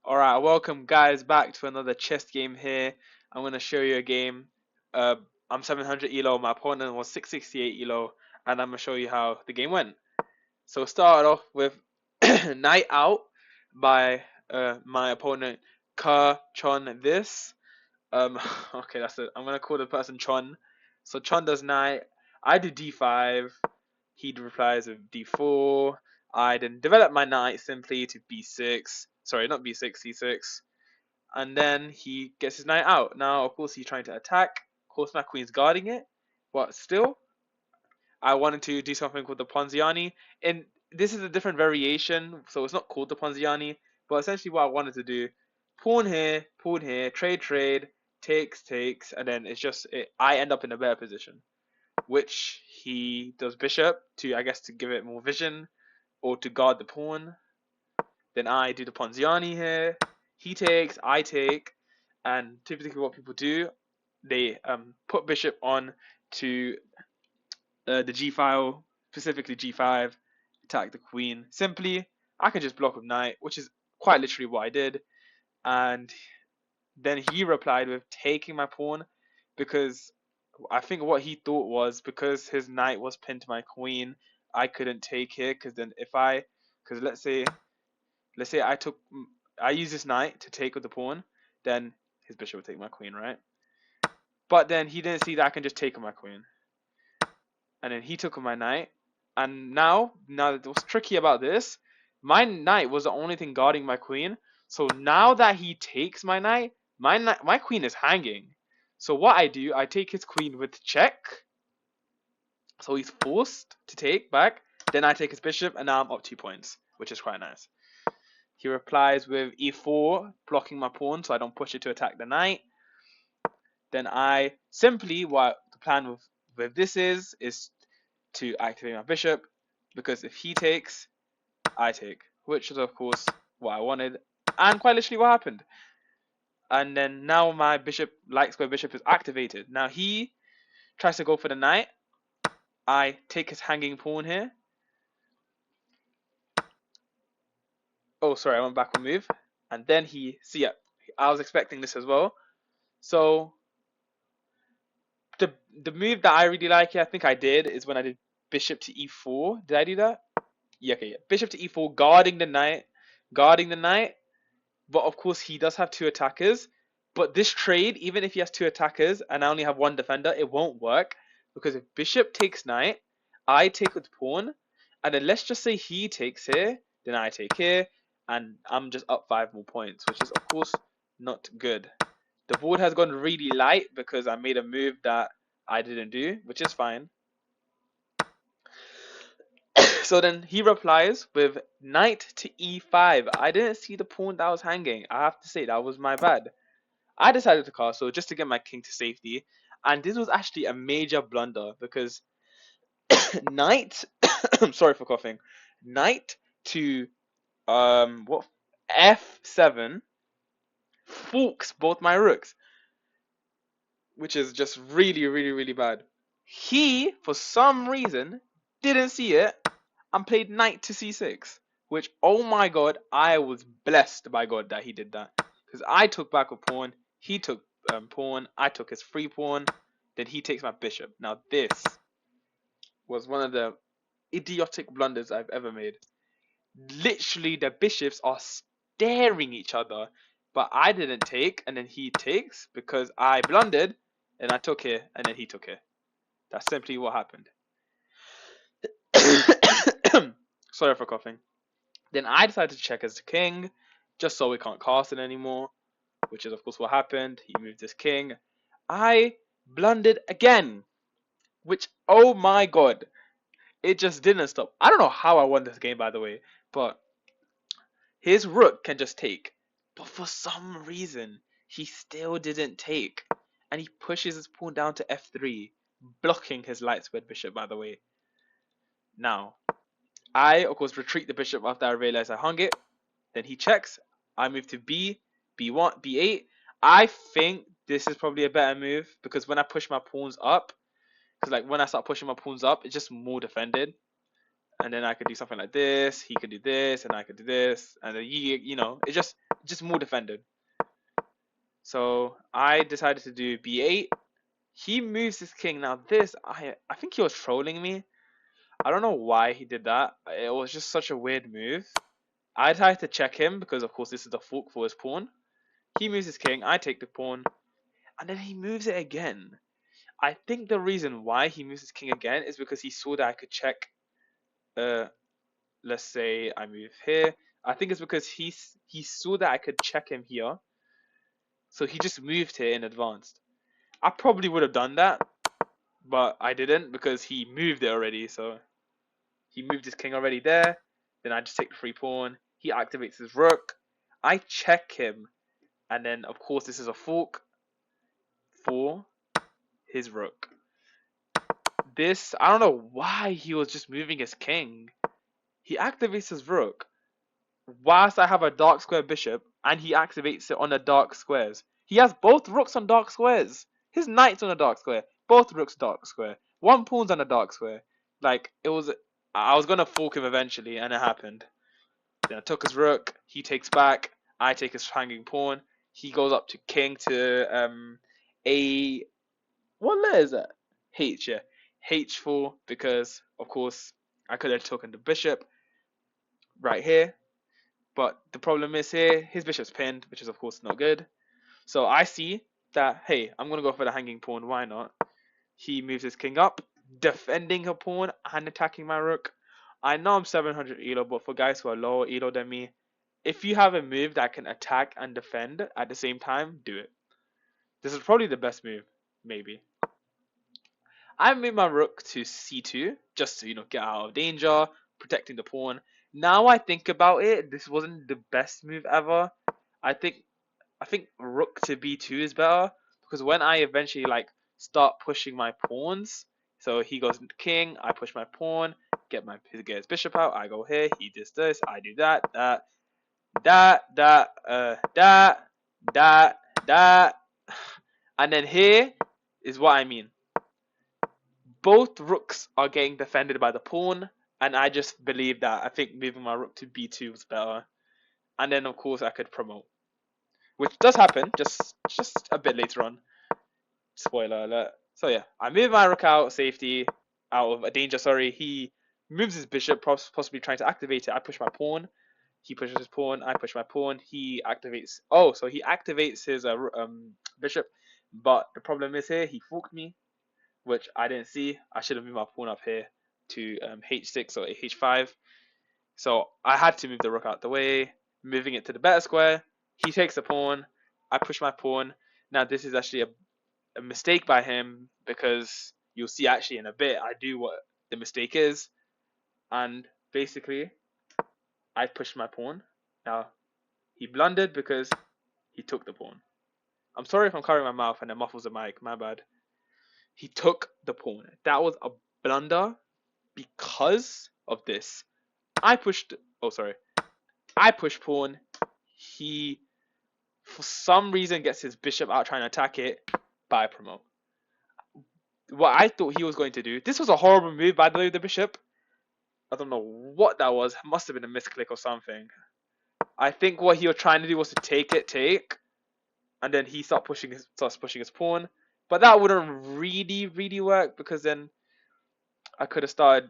Alright, welcome guys back to another chess game here. I'm going to show you a game. Uh, I'm 700 elo, my opponent was 668 elo, and I'm going to show you how the game went. So start off with Knight Out by my opponent Ka Chon this. Okay, that's it. I'm going to call the person Chon. So Chon does Knight, I do D5, he replies with D4. I then develop my Knight simply to B6. Sorry, not B6, C6. And then he gets his knight out. Now, of course, he's trying to attack. Of course, my queen's guarding it. But still, I wanted to do something called the Ponziani. And this is a different variation, so it's not called the Ponziani. But essentially, what I wanted to do, pawn here, trade, takes, and then I end up in a better position. Which he does bishop to, I guess, to give it more vision or to guard the pawn. Then I do the Ponziani here. He takes, I take, and typically what people do, they put bishop on to the G file, specifically G5, attack the queen. Simply, I can just block with knight, which is quite literally what I did. And then he replied with taking my pawn because I think what he thought was because his knight was pinned to my queen, I couldn't take here because then because let's say I use this knight to take with the pawn, then his bishop will take my queen, right? But then he didn't see that I can just take on my queen. And then he took on my knight. And now what's tricky about this, my knight was the only thing guarding my queen. So now that he takes my knight, my queen is hanging. So what I do, I take his queen with check. So he's forced to take back. Then I take his bishop, and now I'm up 2 points, which is quite nice. He replies with e4, blocking my pawn so I don't push it to attack the knight. Then I simply, what the plan with this is to activate my bishop, because if he takes, I take, which is of course what I wanted, and quite literally what happened. And then now my bishop, light square bishop, is activated. Now he tries to go for the knight. I take his hanging pawn here. Oh, sorry, I went back one move. And then see, I was expecting this as well. So the move that I really like here, I think I did, is when I did bishop to e4. Did I do that? Yeah, okay, yeah. Bishop to e4, guarding the knight. But of course, he does have two attackers. But this trade, even if he has two attackers and I only have one defender, it won't work. Because if bishop takes knight, I take with pawn. And then let's just say he takes here, then I take here. And I'm just up 5 more points, which is, of course, not good. The board has gone really light because I made a move that I didn't do, which is fine. So then he replies with knight to e5. I didn't see the pawn that was hanging. I have to say that was my bad. I decided to castle just to get my king to safety, and this was actually a major blunder because knight I'm sorry for coughing. Knight to what f7 forks both my rooks, which is just really bad. He, for some reason, didn't see it and played knight to c6, which, oh my god, I was blessed by God that he did that. Because I took back a pawn, he took pawn, I took his free pawn, then he takes my bishop. Now this was one of the idiotic blunders I've ever made. Literally, the bishops are staring each other, but I didn't take, and then he takes because I blundered, and I took here, and then he took here. That's simply what happened. Sorry for coughing. Then I decided to check as the king, just so we can't castle anymore, which is of course what happened. He moved his king. I blundered again, which, oh my god, it just didn't stop. I don't know how I won this game, by the way, but his rook can just take. But for some reason, he still didn't take. And he pushes his pawn down to f3, blocking his light squared bishop, by the way. Now, I, of course, retreat the bishop after I realize I hung it. Then he checks. I move to b, b1, b8. I think this is probably a better move because when I push my pawns up, because like when I start pushing my pawns up, it's just more defended. and then I could do something like this. He could do this, and I could do this, and then you know, it's just more defended. So I decided to do b8. He moves his king. Now this, I think he was trolling me. I don't know why he did that. It was just such a weird move. I tried to check him because of course this is the fork for his pawn. He moves his king. I take the pawn, and then he moves it again. I think the reason why he moves his king again is because he saw that I could check. Let's say I move here. I think it's because he saw that I could check him here, so he just moved here in advance. I probably would have done that, but I didn't because he moved it already. So he moved his king already there. Then I just take the free pawn. He activates his rook. I check him, and then of course this is a fork for his rook. This, I don't know why he was just moving his king. He activates his rook whilst I have a dark square bishop, and he activates it on the dark squares. He has both rooks on dark squares. His knight's on a dark square. Both rooks dark square. One pawn's on a dark square. Like, it was, I was gonna fork him eventually, and it happened. Then I took his rook. He takes back. I take his hanging pawn. He goes up to king to a, what letter is that? H, yeah. H4, because of course I could have taken the bishop right here. But the problem is here, his bishop's pinned, which is of course not good. So I see that, hey, I'm going to go for the hanging pawn, why not? He moves his king up, defending a pawn and attacking my rook. I know I'm 700 elo, but for guys who are lower elo than me, if you have a move that can attack and defend at the same time, do it. This is probably the best move, maybe. I moved my rook to c2, just to, get out of danger, protecting the pawn. Now I think about it, this wasn't the best move ever. I think rook to b2 is better, because when I eventually start pushing my pawns, so he goes into king, I push my pawn, get his bishop out, I go here, he does this, I do that, and then here is what I mean. Both rooks are getting defended by the pawn, and I just believe that I think moving my rook to b2 was better. And then of course I could promote, which does happen just a bit later on. Spoiler alert. So yeah, I move my rook out safety, out of a danger. Sorry, he moves his bishop, possibly trying to activate it. I push my pawn. He pushes his pawn. I push my pawn. He activates. Oh, so he activates his bishop, but the problem is here he forked me, which I didn't see. I should have moved my pawn up here to h6 or h5. So I had to move the rook out the way, moving it to the better square. He takes the pawn. I push my pawn. Now this is actually a mistake by him, because you'll see actually in a bit I do what the mistake is. And basically I pushed my pawn. Now he blundered because he took the pawn. I'm sorry if I'm covering my mouth and it muffles the mic, my bad. He took the pawn. That was a blunder because of this. I pushed pawn. He, for some reason, gets his bishop out trying to attack it, but I promote. What I thought he was going to do, this was a horrible move by the way, the bishop. I don't know what that was. Must have been a misclick or something. I think what he was trying to do was to take, and then he starts pushing his pawn. But that wouldn't really work, because then I could have started,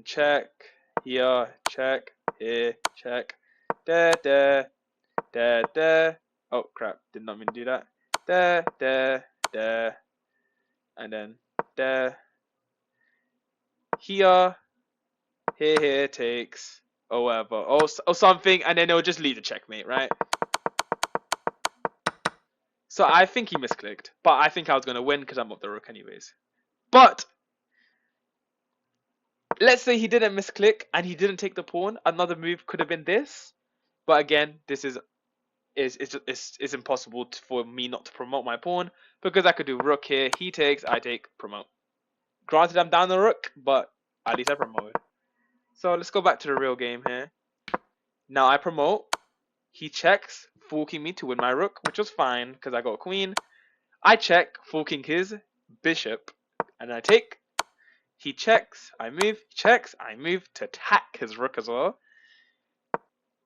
check here, check here, check there. Oh crap! Did not mean to do that. There, and then there. Here takes, or whatever, or something, and then it'll just lead to checkmate, right? So I think he misclicked, but I think I was gonna win because I'm up the rook anyways. But let's say he didn't misclick and he didn't take the pawn. Another move could have been this, but again, this is impossible for me not to promote my pawn, because I could do rook here. He takes, I take, promote. Granted, I'm down the rook, but at least I promoted. So let's go back to the real game here. Now I promote. He checks, forking me to win my rook, which was fine because I got a queen. I check, forking his bishop, and I take. He checks, I move, he checks, I move to attack his rook as well.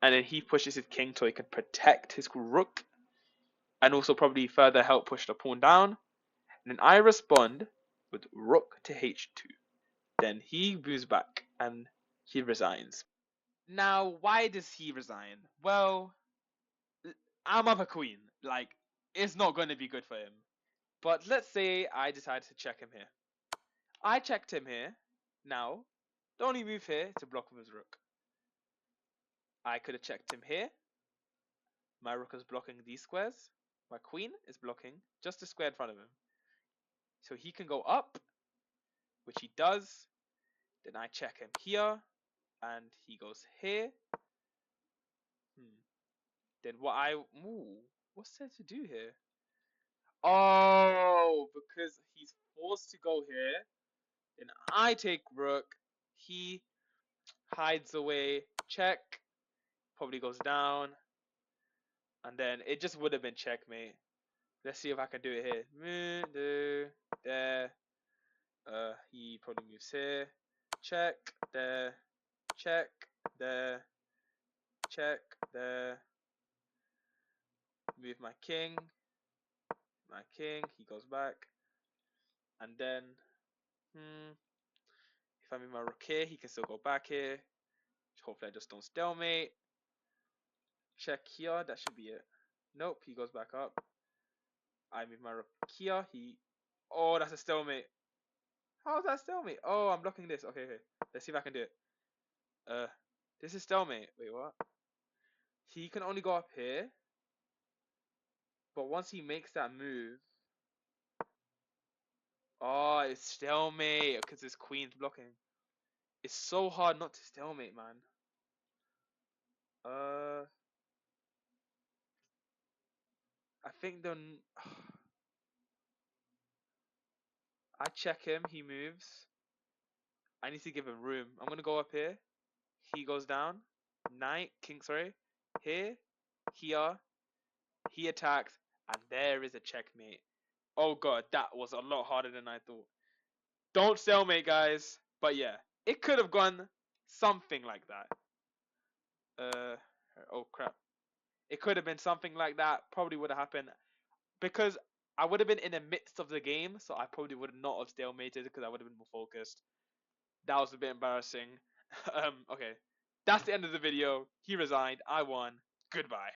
And then he pushes his king so he can protect his rook and also probably further help push the pawn down. And then I respond with rook to h2. Then he moves back and he resigns. Now, why does he resign? Well, I'm up a queen. Like, it's not going to be good for him. But let's say I decided to check him here. I checked him here. Now, the only move here to block with his rook. I could have checked him here. My rook is blocking these squares. My queen is blocking just a square in front of him. So he can go up, which he does. Then I check him here, and he goes here. Then what's there to do here? Oh, because he's forced to go here. Then I take rook. He hides away. Check. Probably goes down. And then it just would have been checkmate. Let's see if I can do it here. There. He probably moves here. Check. There. Check. There. Check. There. Move my king. My king. He goes back. And then, if I move my rook here, he can still go back here. Hopefully I just don't stalemate. Check here. That should be it. Nope. He goes back up. I move my rook here. Oh, that's a stalemate. How is that stalemate? Oh, I'm blocking this. Okay. Let's see if I can do it. This is stalemate. Wait, what? He can only go up here. But once he makes that move, oh, it's stalemate because his queen's blocking. It's so hard not to stalemate, man. I think I check him. He moves. I need to give him room. I'm gonna go up here. He goes down. Knight, king, sorry. Here, here. He attacks, and there is a checkmate. Oh god, that was a lot harder than I thought. Don't stalemate, guys. But yeah, it could have gone something like that. Oh crap. It could have been something like that. Probably would have happened because I would have been in the midst of the game, so I probably would not have stalemated because I would have been more focused. That was a bit embarrassing. Okay, that's the end of the video. He resigned. I won. Goodbye.